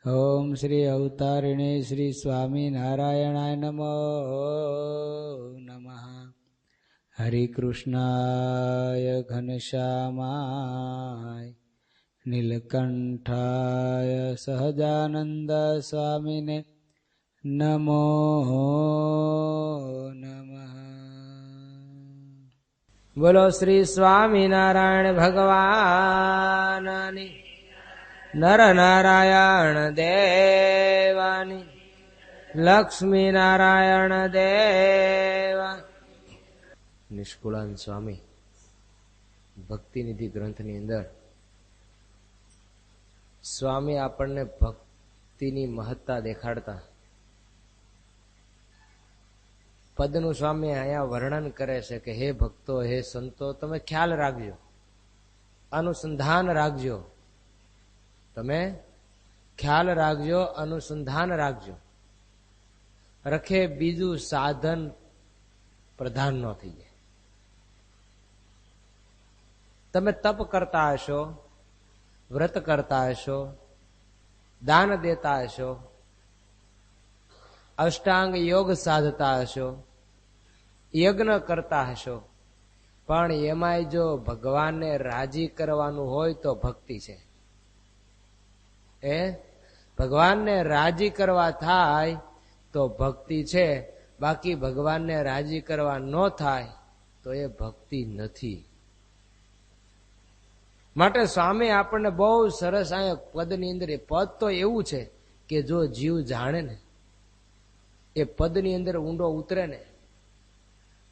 ओम श्री अवतारिणे श्री स्वामी नारायणाय नमो नमः। हरि कृष्णाय घनश्यामाय नीलकंठाय सहजानंद स्वामिने नमो नमः। बोलो श्री स्वामी नारायण भगवान नर नारायण देवानी लक्ष्मी नारायण देवा। નિષ્કુળાન સ્વામી ભક્તિનિધિ ગ્રંથની અંદર સ્વામી આપણને ભક્તિની મહત્તા દેખાડતા પદનું સ્વામી અહીંયા વર્ણન કરે છે કે હે ભક્તો, હે સંતો, તમે ખ્યાલ રાખજો, અનુસંધાન રાખજો, તમે ખ્યાલ રાખજો, અનુસંધાન રાખજો, રખે બીજું સાધન પ્રધાન ન થઈ જાય. તમે તપ કરતા હશો, વ્રત કરતા હશો, દાન દેતા હશો, અષ્ટાંગ યોગ સાધતા હશો, યજ્ઞ કરતા હશો, પણ એમાંય જો ભગવાનને રાજી કરવાનું હોય તો ભક્તિ છે. એ ભગવાનને રાજી કરવા થાય તો ભક્તિ છે, બાકી ભગવાનને રાજી કરવા ન થાય તો એ ભક્તિ નથી. માટે સ્વામી આપણને બહુ સરસ અહીંયા પદની અંદર, એ પદ તો એવું છે કે જો જીવ જાણે ને, એ પદની અંદર ઊંડો ઉતરે ને,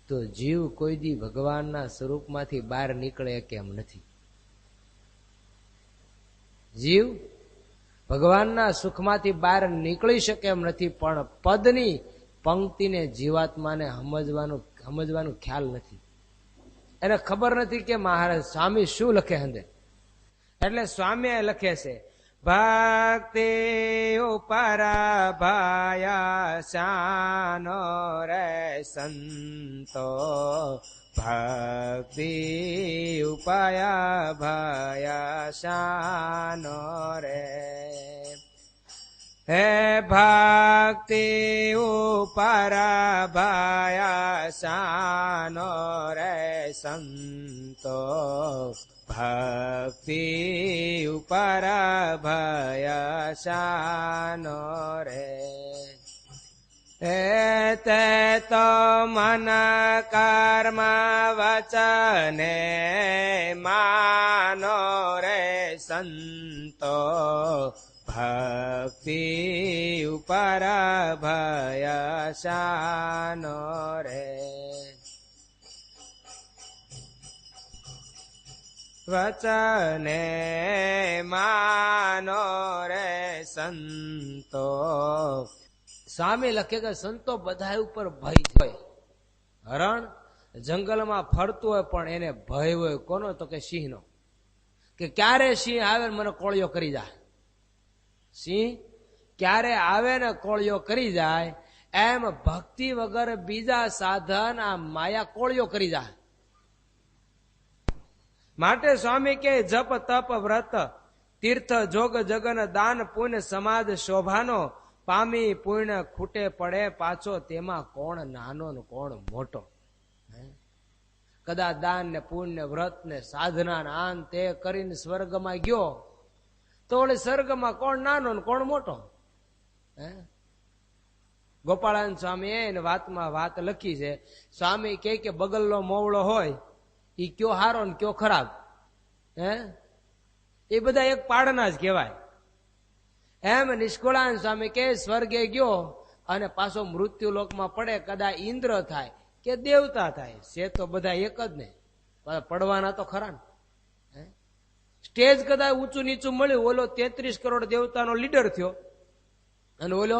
તો જીવ કોઈ દી ભગવાનના સ્વરૂપમાંથી બહાર નીકળે કેમ નથી. જીવ ભગવાનના સુખમાંથી બહાર નીકળી શકે એમ નથી, પણ પદની પંક્તિને જીવાત્માને સમજવાનું ખ્યાલ નથી. એને ખબર નથી કે મહારાજ સ્વામી શું લખે હંદે. એટલે સ્વામી લખે છે ભક્તિ ઉપરા ભાયા શાનો રે સંતો, ભક્તિ ઉપાયા ભાયા શાનો રે. હે ભક્તિ ઉપરા ભાયા શાનો રે સંતો, ભક્તિ ઉપરા ભયા શાનો રે. તે તો મન કર્મ વચને માનો રે સંતો, ભક્તિ ઉપરા ભયા શાનો રે. વચને માનો રે સંતો. સ્વામી લખે કે સંતો બધા ઉપર ભય હોય. હરણ જંગલમાં ફરતું હોય પણ એને ભય હોય કોનો? તો કે સિંહનો, કે ક્યારે સિંહ આવે મને કોળિયો કરી જાય. સિંહ ક્યારે આવે ને કોળિયો કરી જાય, એમ ભક્તિ વગર બીજા સાધન આ માયા કોળિયો કરી જાય. માટે સ્વામી કે જપ તપ વ્રત તીર્થ જોગ જગન દાન પુણ્ય સમાજ શોભાનો, પામી પુણ્ય ખૂટે પડે પાછો, તેમાં કોણ નાનો ને કોણ મોટો. કદાચ દાન ને પુણ્ય વ્રત ને સાધના ને આન તે કરીને સ્વર્ગમાં ગયો તો ઓલે સ્વર્ગમાં કોણ નાનો ને કોણ મોટો. ગોપાળાન સ્વામી એને વાતમાં વાત લખી છે. સ્વામી કે બગલનો મોવળો હોય એ કયો હારો ને કયો ખરાબ, એ બધા એક પાડના જ કહેવાય. એમ નિષ્કુળાન સ્વામી કે સ્વર્ગે ગયો અને પાછો મૃત્યુ લોકમાં પડે, કદાચ ઇન્દ્ર થાય કે દેવતા થાય, છે તો બધા એક જ ને, પડવાના તો ખરા ને. સ્ટેજ કદાચ ઊંચું નીચું મળ્યું, ઓલો 33 કરોડ દેવતાનો લીડર થયો અને ઓલો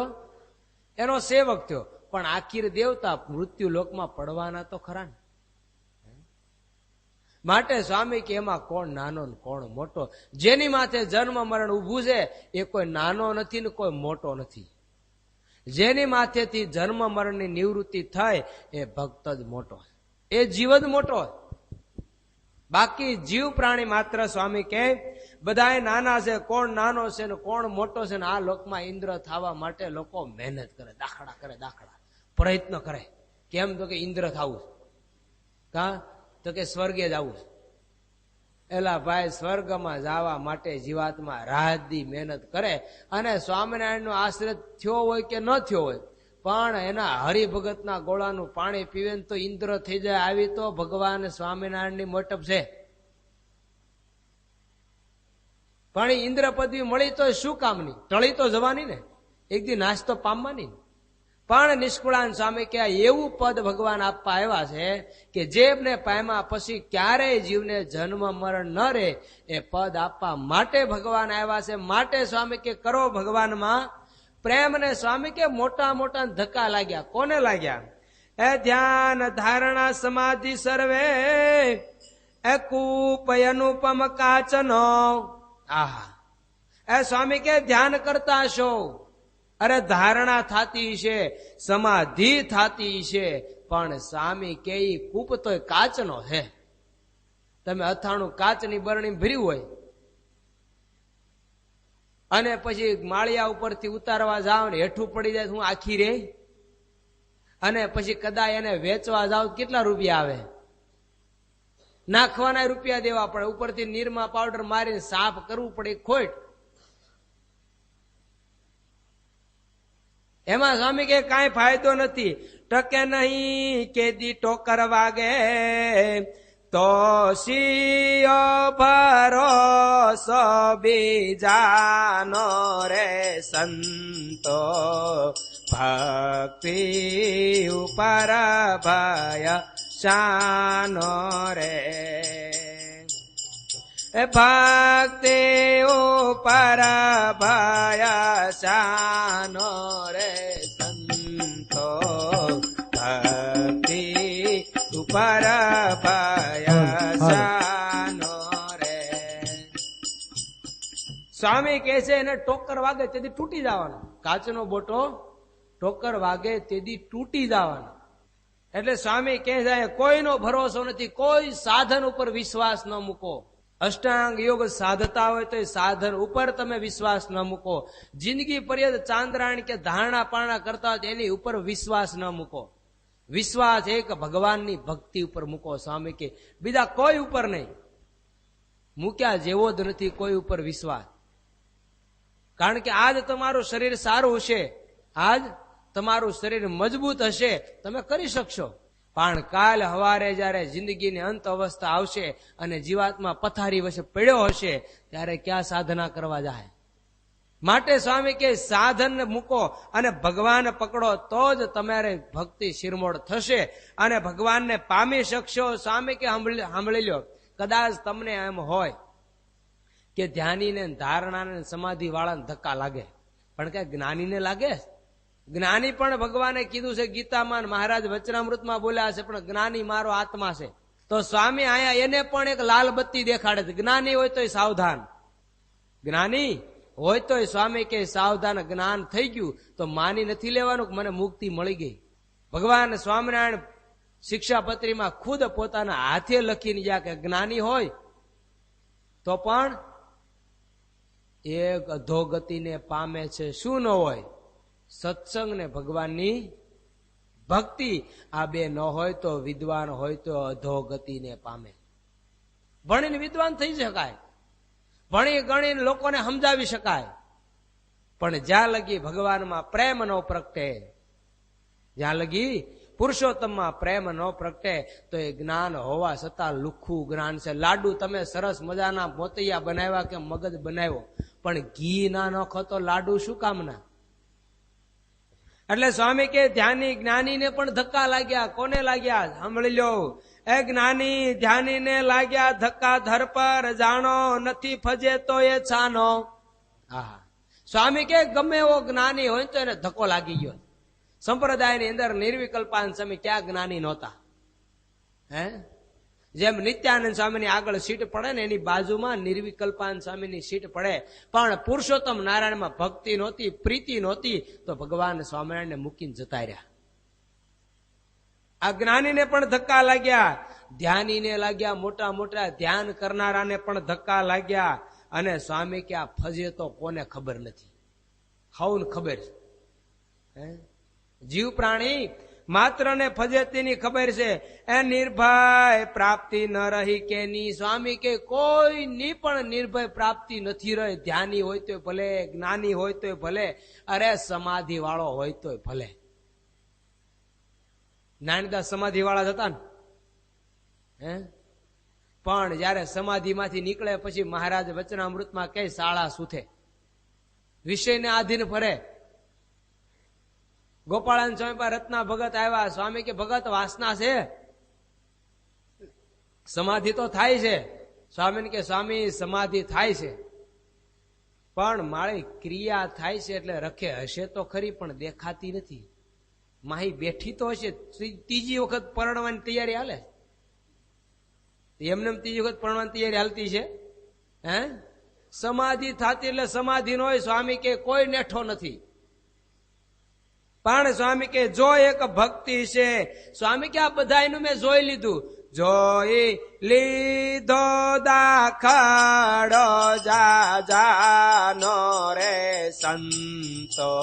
એનો સેવક થયો, પણ આખીર દેવતા મૃત્યુ લોકમાં પડવાના તો ખરા ને. માટે સ્વામી કે એમાં કોણ નાનો ને કોણ મોટો. જેની માથે જન્મ મરણ ઉભું છે એ કોઈ નાનો નથી ને કોઈ મોટો નથી. જેની માથેથી જન્મ મરણની નિવૃત્તિ થાય એ ભક્ત જ મોટો, એ જીવ જ મોટો. બાકી જીવ પ્રાણી માત્ર સ્વામી કે બધાય નાના છે, કોણ નાનો છે ને કોણ મોટો છે ને આ લોકમાં ઇન્દ્ર થવા માટે લોકો મહેનત કરે, દાખલા પ્રયત્ન કરે. કેમ? તો કે ઇન્દ્ર થવું. કા? તો કે સ્વર્ગે જવું. એલા ભાઈ, સ્વર્ગમાં જવા માટે જીવાત્મા રાત દી મહેનત કરે. અને સ્વામિનારાયણ નો આશ્રિત થયો હોય કે ન થયો હોય, પણ એના હરિભગતના ગોળાનું પાણી પીવે તો ઇન્દ્ર થઈ જાય. આવી તો ભગવાન સ્વામિનારાયણ ની મોટપ છે. પણ ઇન્દ્ર પદવી મળી તો શું કામની? ટળી તો જવાની ને, એક દી નાશ તો પામવાની. પણ નિષ્કુળાન સ્વામી કે એવું પદ ભગવાન આપવા આવ્યા છે કે જેને પામ્યા પછી ક્યારેય જીવને જન્મ મરણ ન રહે, એ પદ આપવા માટે ભગવાન આવ્યા છે. માટે સ્વામી કે કરો ભગવાનમાં પ્રેમ. ને સ્વામી કે મોટા મોટા ધક્કા લાગ્યા. કોને લાગ્યા? એ ધ્યાન ધારણા સમાધિ સર્વે એ કૂપ અનુપમ કાચનો. આહા, એ સ્વામી કે ધ્યાન કરતા છો, અરે ધારણા થતી છે, સમાધિ થતી છે, પણ સ્વામી કે કૂપ તો કાચનો છે. તમે 98 કાચની બરણી ભર્યું હોય અને પછી માળિયા ઉપરથી ઉતારવા જાવ ને હેઠું પડી જાય, હું આખી રે. અને પછી કદાચ એને વેચવા જાવ કેટલા રૂપિયા આવે? નાખવાના રૂપિયા દેવા પડે, ઉપરથી નિરમા પાવડર મારીને સાફ કરવું પડે, ખોટ. એમાં સ્વામી કે કાંઈ ફાયદો નથી. ટકે નહીં કેદી ટોકર વાગે તો શિયો ભરોસો બીજાનો રે સંતો ભક્તિ ઉપર ભય શાનો રે. ભક્તિ ઉપર ભય શાનો રે સંતો ભક્તિ ઉપર ભય શાનો રે. સ્વામી કહે છે એને ટોકર વાગે તેથી તૂટી જવાનો. કાચનો બોટો ટોકર વાગે તેથી તૂટી જવાનો. એટલે સ્વામી કહે છે કોઈનો ભરોસો નથી, કોઈ સાધન ઉપર વિશ્વાસ ન મૂકો. અષ્ટાંગ યોગ સાધતા હોય તો સાધન ઉપર તમે વિશ્વાસ ન મૂકો. જિંદગી પર્યંત ચાંદ્રાયણ કે ધારણા પારણા કરતા હોય એની ઉપર વિશ્વાસ ન મૂકો. વિશ્વાસ એક ભગવાનની ભક્તિ ઉપર મૂકો. સ્વામી કે બીજા કોઈ ઉપર નહીં. મૂક્યા જેવો જ નથી કોઈ ઉપર વિશ્વાસ. કારણ કે આજ તમારું શરીર સારું હશે, આજ તમારું શરીર મજબૂત હશે, તમે કરી શકશો. પણ કાલ હવારે જયારે જિંદગીની અંત અવસ્થા આવશે અને જીવાત્મા પથારી વચ્ચે પડ્યો હશે, ત્યારે ક્યાં સાધના કરવા જાય? માટે સ્વામી કે સાધન મૂકો અને ભગવાન પકડો તો જ તમારે ભક્તિ શિરમોડ થશે અને ભગવાનને પામી શકશો. સ્વામી કે સાંભળી લો, કદાચ તમને એમ હોય કે ધ્યાનીને ધારણાને સમાધિ વાળાને ધક્કા લાગે, પણ કઈ જ્ઞાનીને લાગે? જ્ઞાની પણ ભગવાને કીધું છે ગીતામાં, મહારાજ વચનામૃતમાં બોલ્યા છે, પણ જ્ઞાની મારો આત્મા છે. તો સ્વામી આયા એને પણ એક લાલ બત્તી દેખાડે છે. જ્ઞાની હોય તોય સાવધાન, જ્ઞાની હોય તોય સ્વામી કે સાવધાન. જ્ઞાન થઈ ગયું તો માની નથી લેવાનું કે મને મુક્તિ મળી ગઈ. ભગવાન સ્વામિનારાયણ શિક્ષાપત્રીમાં ખુદ પોતાના હાથે લખીને ગયા કે જ્ઞાની હોય તો પણ એક અધોગતિને પામે છે. શું ન હોય? સત્સંગ ને ભગવાનની ભક્તિ. આ બે ન હોય તો વિદ્વાન હોય તો અધોગતિને પામે. ભણીને વિદ્વાન થઈ શકાય, ભણી ગણીને લોકોને સમજાવી શકાય, પણ જ્યાં લગી ભગવાનમાં પ્રેમ ન પ્રગટે, જ્યાં લગી પુરુષોત્તમમાં પ્રેમ ન પ્રગટે તો એ જ્ઞાન હોવા છતાં લુખ્ખું જ્ઞાન છે. લાડુ તમે સરસ મજાના મોતિયા બનાવ્યા કે મગજ બનાવ્યો, પણ ઘી ના નખો તો લાડુ શું કામના? એટલે સ્વામી કે ધ્યાની જ્ઞાનીને પણ ધક્કા લાગ્યા. કોને લાગ્યા? સાંભળી લો, એ જ્ઞાની ધ્યાનીને લાગ્યા ધક્કા ધર પર, જાણો નથી ફજે તો એ છાનો. હા, સ્વામી કે ગમે એવો જ્ઞાની હોય તો એને ધક્કો લાગી ગયો. સંપ્રદાયની અંદર નિર્વિકલ્પાનંદ સ્વામી ક્યાં જ્ઞાની નહોતા? હે, જેમ નિત્યાનંદ સ્વામીની આગળ સીટ પડે ને એની બાજુમાં નિર્વિકલ્પાનંદ સ્વામીની સીટ પડે, પણ પુરુષોત્તમ નારાયણમાં ભક્તિ નહોતી, પ્રીતિ નહોતી, તો ભગવાન સ્વામિનારાયણને મૂકીને જતા રહ્યા. આ જ્ઞાનીને પણ ધક્કા લાગ્યા, ધ્યાનીને લાગ્યા, મોટા મોટા ધ્યાન કરનારાને પણ ધક્કા લાગ્યા. અને સ્વામી કે આ ફજે તો કોને ખબર નથી, હવને ખબર છે. જીવ પ્રાણી માત્ર ને ફજેતીની ખબર છે. એ નિર્ભય પ્રાપ્તિ ન રહી કે ની. સ્વામી કે કોઈની પણ નિર્ભય પ્રાપ્તિ નથી રહી. ધ્યાની હોય તો ભલે, જ્ઞાની હોય તો ભલે, અરે સમાધિ વાળો હોય તો ભલે. નાનદાસ સમાધિ વાળા હતા ને, પણ જયારે સમાધિમાંથી નીકળે પછી મહારાજ વચનામૃતમાં કઈ શાળા સુથે, વિષયને આધીન ફરે. ગોપાળાન સ્વામી પાસે રત્ના ભગત આવ્યા. સ્વામી કે ભગત વાસના છે, સમાધિ તો થાય છે. સ્વામી કે સ્વામી સમાધિ થાય છે, પણ મારી ક્રિયા થાય છે એટલે રખે હશે તો ખરી, પણ દેખાતી નથી. માહી બેઠી તો હશે. ત્રીજી વખત પરણવાની તૈયારી હાલે એમને ત્રીજી વખત પરણવાની તૈયારી હાલતી છે. સમાધિ થતી એટલે સમાધિ નો હોય. સ્વામી કે કોઈ નેઠો નથી. પણ સ્વામી કે જો એક ભક્તિ છે. સ્વામી કે આ બધા એનું મેં જોઈ લીધું. જોઈ લીધો દાખડો જાનો રે સંતો,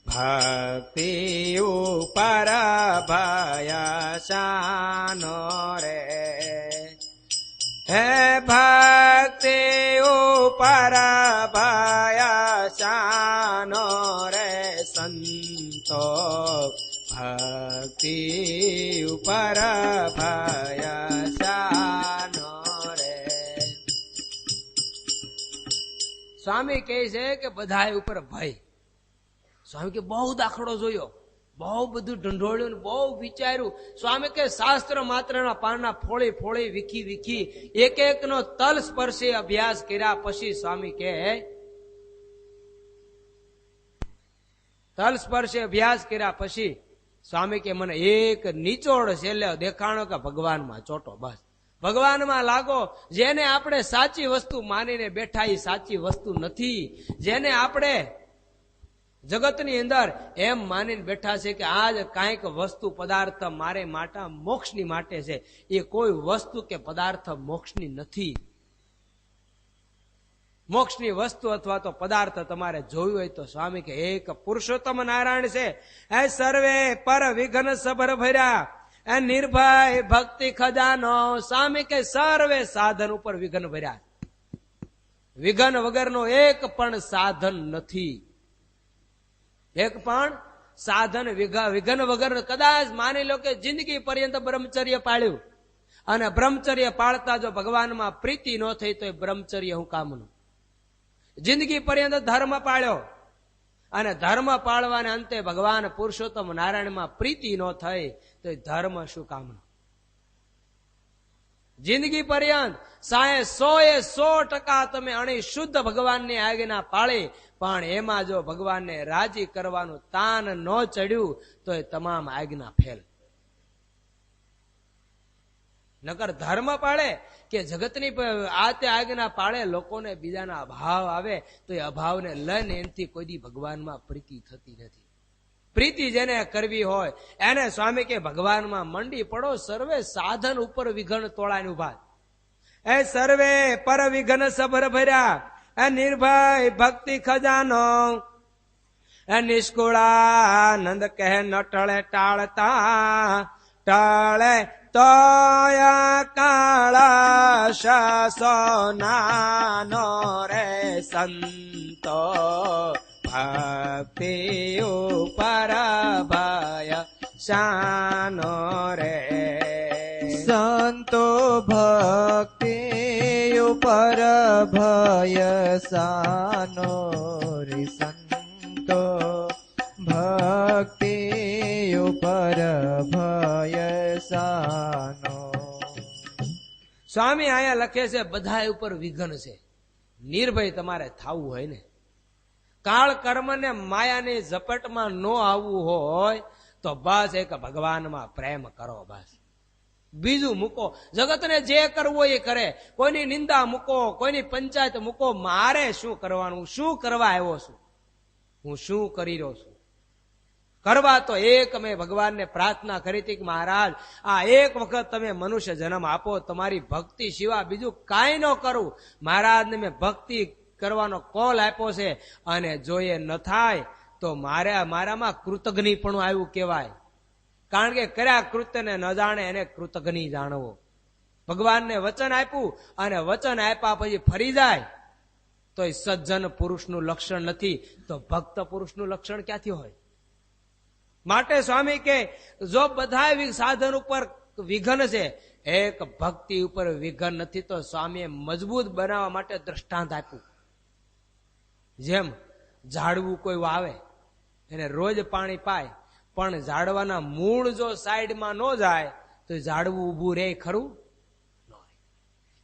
ભક્તિ ઉપર ભયસાનો રે. હે ભક્તિ ઉપર ભયસાનો રે સંતો, ભક્તિ ઉપર ભયસાનો રે. સ્વામી કહે છે કે બધા ઉપર ભય. સ્વામી કે બહુ દાખલો જોયો, બહુ બધું ઢંઢોળ્યું, બહુ વિચાર્યું. સ્વામી કે શાસ્ત્ર માત્રના પાના ફોળી ફોળી વીખી વીખી એક એક નો તલ સ્પર્શી અભ્યાસ કર્યા પછી સ્વામી કે તલ સ્પર્શે અભ્યાસ કર્યા પછી સ્વામી કે મને એક નીચોડ છેલ્લે દેખાણો કે ભગવાનમાં ચોટો. બસ ભગવાનમાં લાગો. જેને આપણે સાચી વસ્તુ માનીને બેઠા એ સાચી વસ્તુ નથી. જેને આપણે જગતની અંદર એમ માનીને બેઠા છે કે આજ કાંઈક વસ્તુ પદાર્થ મારે માટે મોક્ષની માટે છે, એ કોઈ વસ્તુ કે પદાર્થ મોક્ષની નથી. મોક્ષની વસ્તુ અથવા તો પદાર્થ તમારે જોયું હોય તો સ્વામી કે એક પુરુષોત્તમ નારાયણ છે. એ સર્વે પર વિઘ્ન સભર ભર્યા, એ નિર્ભય ભક્તિ ખજાનો. સ્વામી કે સર્વે સાધન ઉપર વિઘ્ન ભર્યા. વિઘ્ન વગરનો એક પણ સાધન નથી. એક પણ સાધન વિઘ્ન વગર. કદાચ માની લો કે જિંદગી પર્યંત બ્રહ્મચર્ય પાળ્યું અને બ્રહ્મચર્ય પાળતા જો ભગવાનમાં પ્રીતિ ન થઈ તો એ બ્રહ્મચર્ય હું કામનું. જિંદગી પર્યંત ધર્મ પાળ્યો અને ધર્મ પાળવાને અંતે ભગવાન પુરુષોત્તમ નારાયણમાં પ્રીતિ ન થઈ તો એ ધર્મ શું કામનું. જિંદગી પર્યંત 100% તમે અણી શુદ્ધ ભગવાનની આજ્ઞા પાળી, પણ એમાં જો ભગવાનને રાજી કરવાનું તાન ન ચડ્યું તો એ તમામ આજ્ઞા ફેલ. નકર ધર્મ પાળે કે જગતની આ તે આજ્ઞા પાળે, લોકોને બીજાના અભાવ આવે તો એ અભાવને લઈને એનાથી કોઈ દી ભગવાનમાં પ્રીતિ થતી નથી. પ્રીતિ જેને કરવી હોય એને સ્વામી કે ભગવાનમાં મંડી પડો. સર્વે સાધન ઉપર વિઘ્ન તોળાને ઉભા. એ સર્વે પર વિઘ્ન સભર ભર્યા, એ નિર્ભય ભક્તિ ખજાનો. એ નિષ્કુળાનંદ કહે ન ટળે ટાળતા, ટળે તોયા કાળા સોનાનો રે સંતો, ભક્તિ ઉપર ભય શાનો રે. સંતો ભક્તિ ઉપર ભય સાનો રે સંતો, ભક્તિ ઉપર ભય સાનો. સ્વામી અહીંયા લખે છે બધા ઉપર વિઘ્ન છે. નિર્ભય તમારે થવું હોય ને, કાળ કર્મ ને માયાની ઝપટમાં ન આવવું હોય તો બસ એક ભગવાનમાં પ્રેમ કરો. બસ બીજું મૂકો. જગતને જે કરવું એ કરે. કોઈની નિંદા મૂકો, કોઈની પંચાયત મૂકો. મારે શું કરવાનું? શું કરવા આવ્યો છું? હું શું કરી રહ્યો છું? કરવા તો એક મેં ભગવાનને પ્રાર્થના કરી હતી કે મહારાજ આ એક વખત તમે મનુષ્ય જન્મ આપો, તમારી ભક્તિ સિવાય બીજું કાંઈ ન કરું. મહારાજને મેં ભક્તિ કરવાનો કોલ આપ્યો છે, અને જો એ ન થાય તો મારામાં કૃતજ્ઞપણું આવ્યું કહેવાય. કારણ કે કર્યા કૃત્યને ન જાણે એને કૃતજ્ઞ જાણવો. ભગવાનને વચન આપ્યું અને વચન આપ્યા પછી ફરી જાય તો એ સજ્જન પુરુષનું લક્ષણ નથી, તો ભક્ત પુરુષનું લક્ષણ ક્યાંથી હોય? માટે સ્વામી કે જો બધા સાધન ઉપર વિઘન છે, એક ભક્તિ ઉપર વિઘન નથી, તો સ્વામીએ મજબૂત બનાવવા માટે દ્રષ્ટાંત આપ્યું. જેમ ઝાડવું કોઈ વાવે, એને રોજ પાણી પાય, પણ ઝાડવાના મૂળ જો સાઈડમાં ન જાય તો ઝાડવું ઊભું રહે ખરું?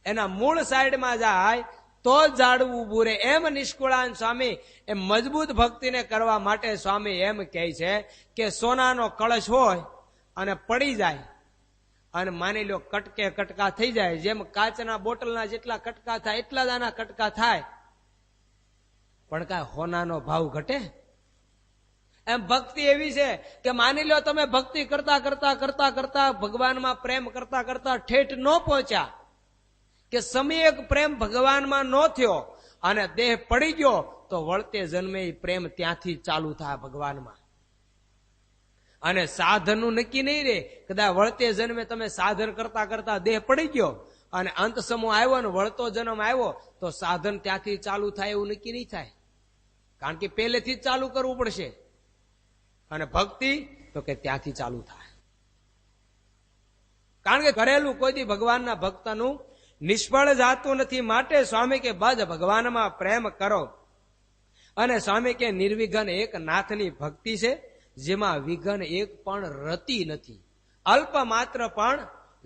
એના મૂળ સાઈડમાં જાય તો જ ઝાડવું ઊભું રહે. એમ નિષ્કુળાનંદ સ્વામી એ મજબૂત ભક્તિને કરવા માટે સ્વામી એમ કહે છે કે સોનાનો કળશ હોય અને પડી જાય અને માની લો કટકે કટકા થઈ જાય, જેમ કાચના બોટલના જેટલા કટકા થાય એટલા જ આના કટકા થાય, પણ કાંઈ હોનાનો ભાવ ઘટે? એમ ભક્તિ એવી છે કે માની લો તમે ભક્તિ કરતા કરતા કરતા કરતા ભગવાનમાં પ્રેમ કરતા કરતા ઠેઠ ન પહોંચ્યા, કે સમયક પ્રેમ ભગવાનમાં ન થયો અને દેહ પડી ગયો, તો વળતે જન્મે પ્રેમ ત્યાંથી ચાલુ થાય ભગવાનમાં. અને સાધનનું નક્કી નહીં રે, કદાચ વળતે જન્મે તમે સાધન કરતા કરતા દેહ પડી ગયો અને અંત સમૂહ આવ્યો ને વળતો જન્મ આવ્યો, તો સાધન ત્યાંથી ચાલુ થાય એવું નક્કી નહીં થાય. કારણ કે પહેલેથી જ ચાલુ કરવું પડશે. અને ભક્તિ તો કે ત્યાંથી ચાલુ થાય. કારણ કે કરેલું કોઈથી ભગવાનના ભક્તનું નિષ્ફળ જાતું નથી. માટે સ્વામી કે બસ ભગવાનમાં પ્રેમ કરો. અને સ્વામી કે નિર્વિઘન એક નાથની ભક્તિ છે, જેમાં વિઘન એક પણ રતી નથી. અલ્પ માત્ર પણ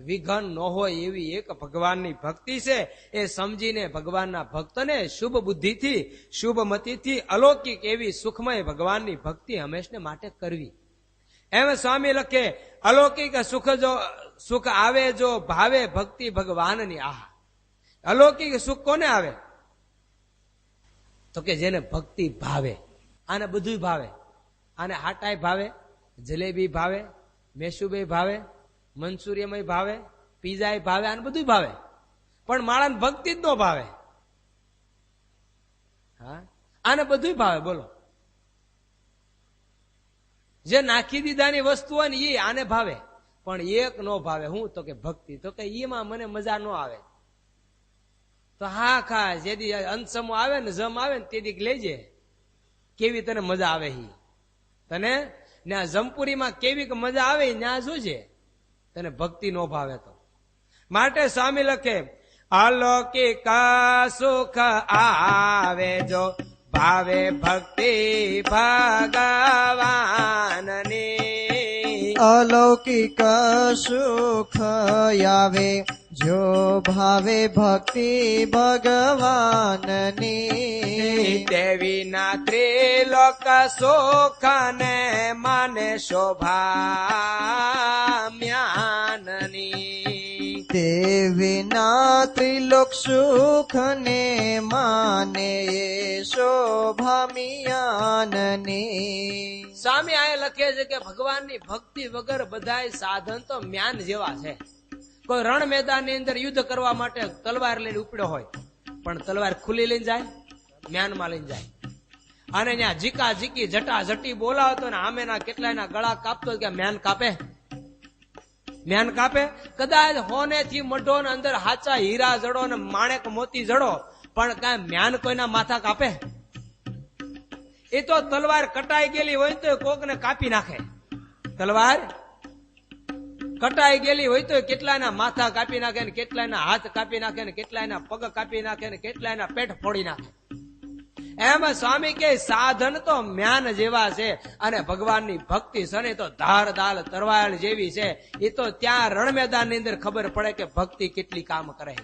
વિઘન ન હોય એવી એક ભગવાનની ભક્તિ છે. એ સમજીને ભગવાનના ભક્તને શુભ બુદ્ધિથી શુભ મતિથી અલૌકિક એવી સુખમય ભગવાનની ભક્તિ હંમેશને માટે કરવી. એમ સ્વામી લખે અલૌકિક સુખ આવે જો ભાવે ભક્તિ ભગવાનની. આહા, અલૌકિક સુખ કોને આવે? તો કે જેને ભક્તિ ભાવે. આને બધું ભાવે. આને હાટાઈ ભાવે, જલેબી ભાવે, મેસુબે ભાવે, મંચુરિયમય ભાવે, પીઝા ભાવે, આને બધું ભાવે, પણ માળાને ભક્તિ જ ન ભાવે. હા, આને બધું ભાવે. બોલો, જે નાખી દીધાની વસ્તુ હોય ને એ આને ભાવે, પણ એક ન ભાવે. હું? તો કે ભક્તિ. તો કે એમાં મને મજા ન આવે. તો હા ખા, જેદી અંતસમો આવે ને જમ આવે ને તેદી લેજે, કેવી તને મજા આવે. તને ત્યાં જમપુરીમાં કેવી મજા આવે ત્યાં જોજે, તને ભક્તિ નો ભાવે તો. માટે સ્વામી લખે અલૌકિક સુખ આવે જો ભાવે ભક્તિ ભગવાનની. અલૌકિક સુખ આવે જો ભાવે ભક્તિ ભગવાનની. દેવી ના ત્રિલોક સુખ ને માને શોભા મ્યાનની. દેવીના ત્રિલોક સુખ ને માને શોભા મિયાનની. સ્વામી આ લખે છે કે ભગવાનની ભક્તિ વગર બધાય સાધન તો મ્યાન જેવા છે. કોઈ રણ મેદાનની અંદર યુદ્ધ કરવા માટે તલવાર લઈને ઉપડ્યો હોય, પણ તલવાર ખુલ્લી લઈને જાય, મ્યાનમાં લઈને જાય. અને ત્યાં જીકા જીકી જટા જટી બોલાવતો ને આમેના કેટલાયના ગળા કાપતો, કે મ્યાન કાપે? મ્યાન કાપે? કદાચ હોને થી મઢો ને અંદર હાચા હીરા જડો ને માણેક મોતી જડો, પણ કાંઈ મ્યાન કોઈના માથા કાપે? એ તો તલવાર કટાઈ ગયેલી હોય તો કોક ને કાપી નાખે. તલવાર કટાઈ ગયેલી હોય તો કેટલાયના માથા કાપી નાખે ને કેટલાયના હાથ કાપી નાખે ને કેટલાયના પગ કાપી નાખે ને કેટલાયના પેટ ફોડી નાખે. એમ સ્વામી કે સાધન તો મ્યાન જેવા છે અને ભગવાનની ભક્તિ છે તો ધારદાર તરવાળ જેવી છે. એ તો ત્યાં રણ મેદાન ની અંદર ખબર પડે કે ભક્તિ કેટલી કામ કરે.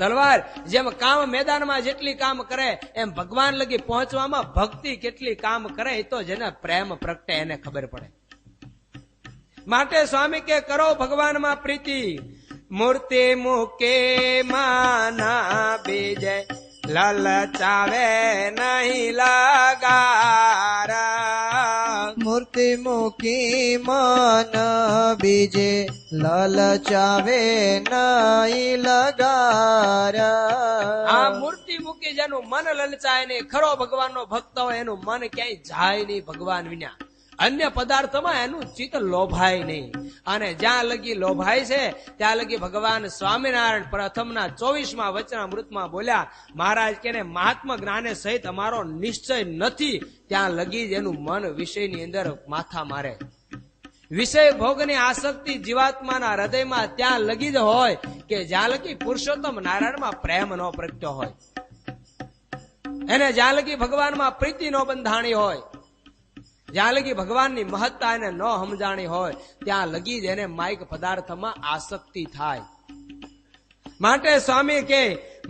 તલવાર જેમ કામ મેદાનમાં જેટલી કામ કરે એમ ભગવાન લગી પહોંચવામાં ભક્તિ કેટલી કામ કરે, એ તો જેને પ્રેમ પ્રગટે એને ખબર પડે. માટે સ્વામી કે કરો ભગવાનમાં પ્રીતિ, મૂર્તિ મૂકે માના બીજે લલચાવે નહીં લગારા. મૂર્તિ મૂકી મન બીજે લલચાવે નહીં લગાર. આ મૂર્તિ મૂકી જેનું મન લલચાય નહીં, ખરો ભગવાનનો ભક્ત હોય એનું મન ક્યાંય જાય નહીં ભગવાન વિના. અન્ય પદાર્થમાં એનું ચિત્ત લોભાય નહીં. અને જ્યાં લગી લોભાય છે ત્યાં લગી ભગવાન સ્વામિનારાયણ પ્રથમના 24મા વચનામૃતમાં બોલ્યા, મહારાજ કે મહાત્મા જ્ઞાને સહિત અમારો નિશ્ચય નથી ત્યાં લગી જ એનું મન વિષયની અંદર માથા મારે. વિષય ભોગની આસક્તિ જીવાત્માના હૃદયમાં ત્યાં લગી જ હોય કે જ્યાં લગી પુરુષોત્તમ નારાયણમાં પ્રેમ ન પ્રગટ્યો હોય, એને જ્યાં લગી ભગવાનમાં પ્રીતિ ન બંધાણી હોય, જ્યાં લગી ભગવાનની મહત્તા એને ન સમજાણી હોય ત્યાં લગી જ એને માઇક પદાર્થમાં આસક્તિ થાય. માટે સ્વામી કે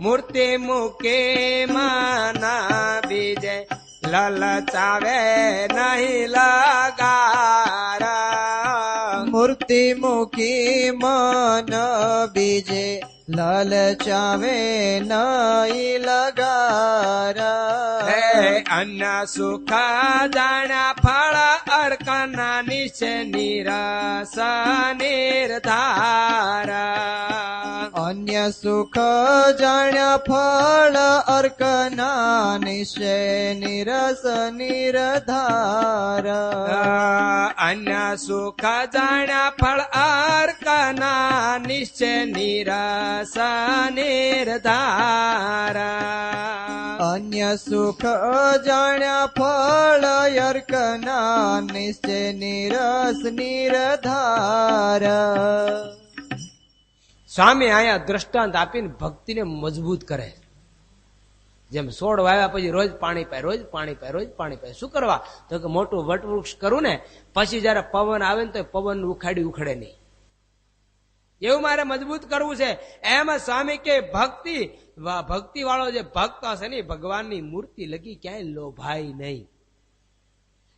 મૂર્તિ મૂકે માના બીજે લલચાવે નહીં લગારા. મૂર્તિ મૂકી મન બીજે લલચાવે નહીં લગાર. અન્ય સુખ જાણ્યા ફળ અર્કના નિશે નિરસ નિર્ધારા. અન્ય સુખ જાણ્યા ફળ અર્કના નિશે નિરસ નિર્ધાર. અન્ય સુખ જાણ્યા ફળ અર્કના નિશ્ચય નિરસ નિર્ધારા. અન્ય સુખ જાણ્યા ફળ અર્કના નિશ્ચય નિરસ નિર્ધાર. સ્વામી અહીંયા દ્રષ્ટાંત આપીને ભક્તિને મજબૂત કરે. જેમ છોડ વાવ્યા પછી રોજ પાણી પાય, રોજ પાણી પાય, રોજ પાણી પાય. શું કરવા? તો કે મોટું વટવૃક્ષ કરું ને પછી જયારે પવન આવે ને તો પવન ઉખાડી ઉખડે નહીં, એવું મારે મજબૂત કરવું છે. એમ સ્વામી કે ભક્તિ વાળો જે ભક્ત હશે ને ભગવાનની મૂર્તિ લગી ક્યાંય લોભાય નહીં.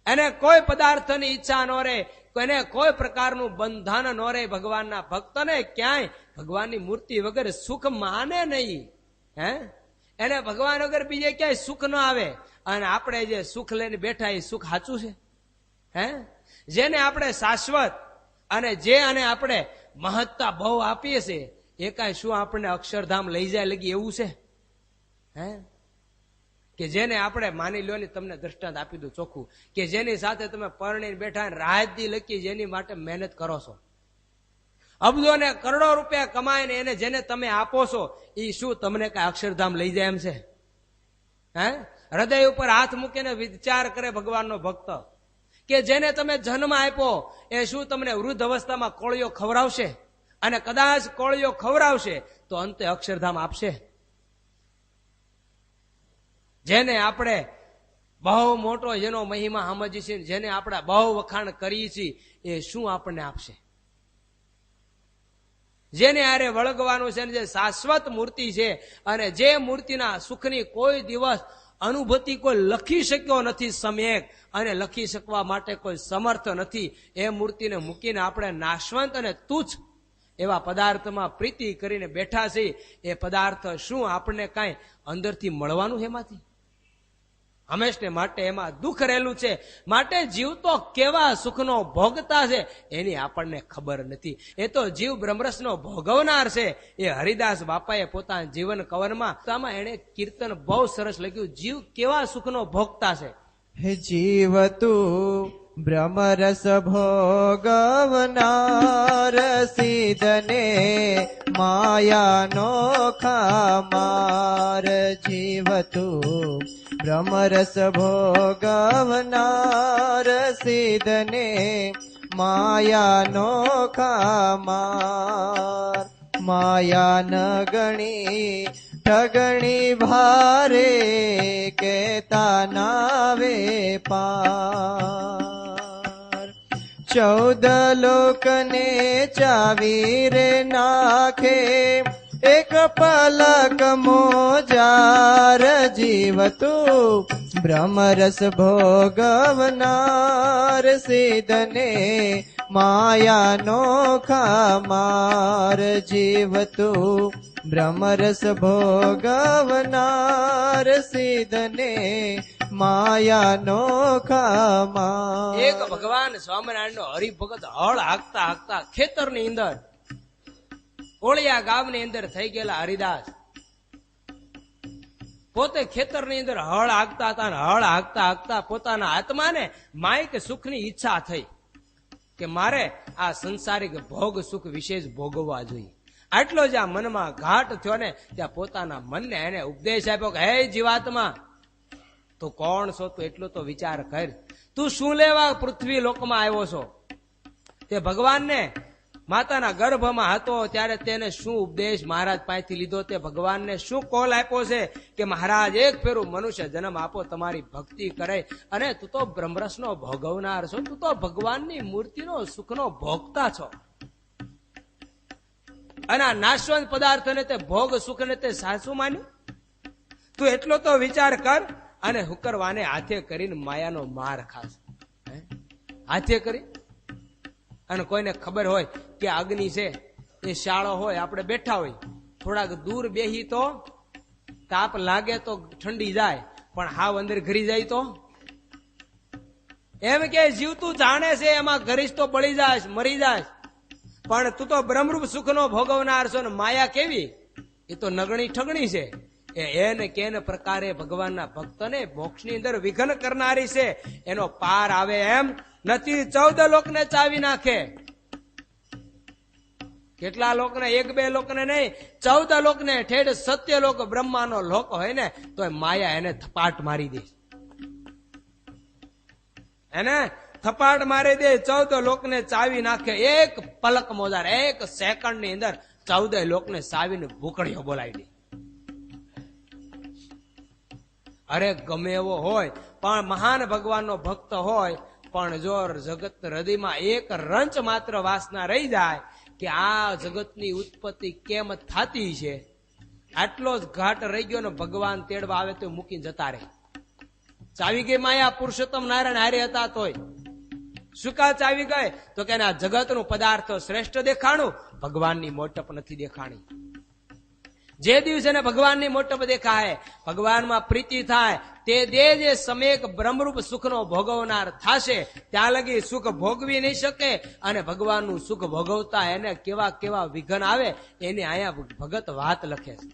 એને કોઈ પદાર્થની ઈચ્છા ન રહે, એને કોઈ પ્રકારનું બંધન ન રહે. ભગવાનના ભક્તને ક્યાંય ભગવાનની મૂર્તિ વગર સુખ માને નહીં. હે, એને ભગવાન વગર બીજે ક્યાંય સુખ ન આવે. અને આપણે જે સુખ લઈને બેઠા એ સુખ સાચું છે? હે, જેને આપણે શાશ્વત અને જે અને આપણે મહત્તા બહુ આપીએ છીએ એ કાંઈ શું આપણને અક્ષરધામ લઈ જાય લગી એવું છે? હે, કે જેને આપણે માની લો ને, તમને દ્રષ્ટાંત આપી દઉં ચોખ્ખું, કે જેની સાથે તમે પરણીને બેઠા રાહતથી લખી જેની માટે મહેનત કરો છો, અબજો ને કરોડો રૂપિયા કમાઈને એને જેને તમે આપો છો એ શું તમને કઈ અક્ષરધામ લઈ જાય એમ છે? હે, હૃદય ઉપર હાથ મૂકીને વિચાર કરે ભગવાનનો ભક્ત કે જેને તમે જન્મ આપ્યો એ શું તમને વૃદ્ધ અવસ્થામાં કોળિયો ખવડાવશે? અને કદાચ કોળિયો ખવડાવશે તો અંતે અક્ષરધામ આપશે? જેને આપણે બહુ મોટો જેનો મહિમા સમજીએ છીએ, જેને આપણે બહુ વખાણ કરીએ છીએ, એ શું આપણને આપશે? જેને આરે વળગવાનું છે, જે શાશ્વત મૂર્તિ છે અને જે મૂર્તિના સુખની કોઈ દિવસ અનુભૂતિ કોઈ લખી શક્યો નથી સમ્યક, અને લખી શકવા માટે કોઈ સમર્થ નથી, એ મૂર્તિને મૂકીને આપણે નાશવંત અને તુચ્છ એવા પદાર્થમાં પ્રીતિ કરીને બેઠા છે. એ પદાર્થ શું આપણને કાંઈ અંદરથી મળવાનું છે? એમાંથી હંમેશને માટે એમાં દુઃખ રહેલું છે. માટે જીવ તો કેવા સુખનો ભોગતા છે એની આપણને ખબર નથી. એ તો જીવ બ્રહ્મરસનો ભોગવનાર છે. એ હરિદાસ બાપાએ પોતાના જીવન કવનમાં એને કીર્તન બહુ સરસ લખ્યું, જીવ કેવા સુખનો ભોગતા છે. હે જીવ તું બ્રહ્મરસ ભોગવનાર સિદ્ધને માયાનો ખામાર. જીવ તું બ્રહ્મરસ ભોગવનાર સિદ્ધને માયાનો ખામાર. માયા ન ગણી ઠગણી ભારે કેતા નાવે પાર. 14 લોકને ચાવી રે નાખે એક પલક મોજાર. જીવ તું બ્રહ્મરસ ભોગવનાર સિદ્ધને માયાનો ખામાર. જીવ તું બ્રહ્મરસ ભોગવનાર સિદ્ધને માયાનો ખામાર. એક ભગવાન સ્વામિનારાયણ નો હરિભગત હળ હાંકતા હાંકતા ખેતરની અંદર ઓળિયા ગામની અંદર થઈ ગયેલા હરિદાસ પોતે ખેતરની અંદર હળ હાંકતા હતા અને હળ હાંકતા હાંકતા પોતાના આત્માને માયક સુખની ઈચ્છા થઈ કે મારે આ સંસારિક ભોગ સુખ વિશેષ ભોગવવા જોઈએ. આટલો જ આ મનમાં ઘાટ થયો ને ત્યાં પોતાના મનને એને ઉપદેશ આપ્યો કે હે જીવાત્મા, તું કોણ છો? તું એટલો તો વિચાર કર. તું શું લેવા પૃથ્વી લોકમાં આવ્યો છો? તે ભગવાનને માતાના ગર્ભમાં હતો ત્યારે તેને શું ઉપદેશ મહારાજ પાસેથી લીધો? તે ભગવાનને શું કોલ આપ્યો છે કે મહારાજ એક ફેરું મનુષ્ય જન્મ આપો, તમારી ભક્તિ કરે, અને તું તો બ્રહ્મરસનો ભોગવનાર છો, તું તો ભગવાનની મૂર્તિનો સુખનો ભોગતા છો, અને આ નાશવંત પદાર્થને તે ભોગ સુખને તે સાચું માન્યું? તું એટલો તો વિચાર કર. અને હુકરવાને હાથે કરીને માયાનો માર ખાસ, હાથે કરી. અને કોઈને ખબર હોય કે અગ્નિ છે એ શાળો હોય, આપણે બેઠા હોય, થોડાક દૂર બેહી તો તાપ લાગે તો ઠંડી જાય, પણ હાવ અંદર ઘરી જાય તો એમ કે જીવતું જાણે છે એમાં ઘરીશ તો બળી જાય, મરી જાય, પણ તું તો બ્રહ્મરૂપ સુખનો ભોગવનાર છો. ને માયા કેવી? એ તો નગણી ઠગણી છે. એને કેને પ્રકારે ભગવાનના ભક્તને મોક્ષની અંદર વિઘ્ન કરનારી છે. એનો પાર આવે એમ નથી. 14 લોકને ચાવી નાખે. કેટલા લોકને? 1-2 લોકને નહીં, 14 લોકને. ઠેઠ સત્ય લોક બ્રહ્માનો લોક હોય ને તો માયા એને થપાટ મારી દે, એને થપાટ મારી દે. 14 લોકને ચાવી નાખે. એક પલક મોજાર, એક સેકન્ડ ની અંદર 14 લોકને ચાવીને ભૂકડીઓ બોલાવી દે. અરે ગમે એવો હોય પણ મહાન ભગવાનનો ભક્ત હોય, પણ જો જગત હૃદયમાં એક રંચ માત્ર વાસના રહી જાય કે આ જગતની ઉત્પત્તિ કેમ થતી છે, આટલો જ ઘાટ રહી ગયો ને ભગવાન તેડવા આવે તો મૂકીને જતા રહે. ચાવી ગઈ માયા. પુરુષોત્તમ નારાયણ હારે હતા તોય શું કા ચાવી ગઈ? તો કે આ જગતનું પદાર્થ શ્રેષ્ઠ દેખાણું, ભગવાનની મોટપ નથી દેખાણી. જે દિવસે ભગવાનની મોટપ દેખાય, ભગવાનમાં પ્રીતિ થાય, તે દે જે સમેક બ્રહ્મરૂપ સુખનો ભોગવનાર થશે. ત્યાં લગી સુખ ભોગવી નહીં શકે. અને ભગવાનનું સુખ ભોગવતા એને કેવા કેવા વિઘ્ન આવે એની અહીંયા ભગત વાત લખે છે.